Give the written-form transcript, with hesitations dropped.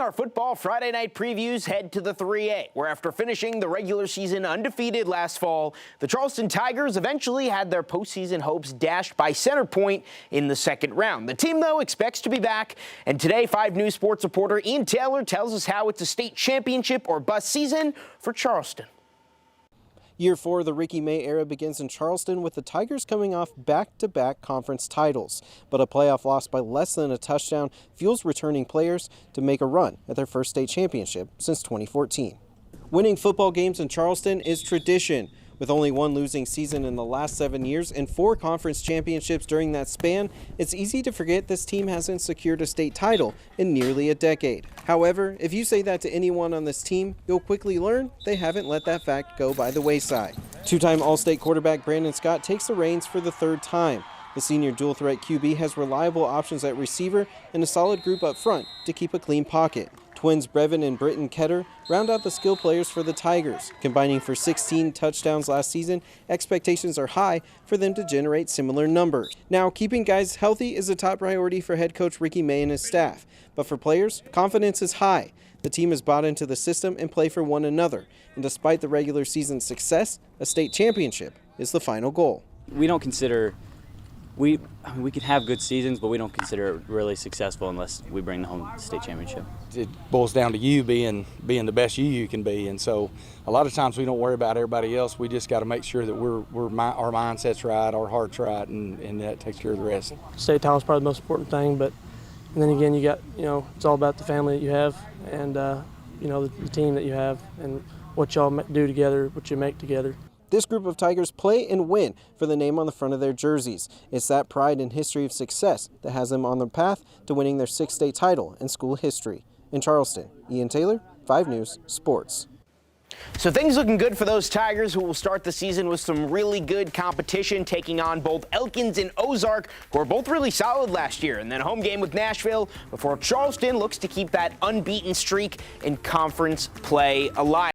our football Friday night previews, head to the 3A, where after finishing the regular season undefeated last fall, the Charleston Tigers eventually had their postseason hopes dashed by Center Point in the second round. The team, though, expects to be back, and today 5 News sports reporter Ian Taylor tells us how it's a state championship or bust season for Charleston. Year 4 of the Ricky May era begins in Charleston with the Tigers coming off back-to-back conference titles. But a playoff loss by less than a touchdown fuels returning players to make a run at their first state championship since 2014. Winning football games in Charleston is tradition. With only one losing season in the last 7 years and 4 conference championships during that span, it's easy to forget this team hasn't secured a state title in nearly a decade. However, if you say that to anyone on this team, you'll quickly learn they haven't let that fact go by the wayside. Two-time All-State quarterback Brandon Scott takes the reins for the 3rd time. The senior dual-threat QB has reliable options at receiver and a solid group up front to keep a clean pocket. Twins Brevin and Britton Ketter round out the skill players for the Tigers. Combining for 16 touchdowns last season, expectations are high for them to generate similar numbers. Now, keeping guys healthy is a top priority for head coach Ricky May and his staff. But for players, confidence is high. The team has bought into the system and play for one another. And despite the regular season success, a state championship is the final goal. We don't consider we could have good seasons, but we don't consider it really successful unless we bring the home state championship. It boils down to you being the best you can be, and so a lot of times we don't worry about everybody else. We just got to make sure that our mindset's right, our heart's right, and that takes care of the rest. State title is probably the most important thing, but and then again, you got it's all about the family that you have, and the team that you have, and what y'all do together, what you make together. This group of Tigers play and win for the name on the front of their jerseys. It's that pride and history of success that has them on the path to winning their 6th state title in school history. In Charleston, Ian Taylor, 5 News Sports. So things looking good for those Tigers, who will start the season with some really good competition, taking on both Elkins and Ozark, who are both really solid last year. And then a home game with Nashville before Charleston looks to keep that unbeaten streak in conference play alive.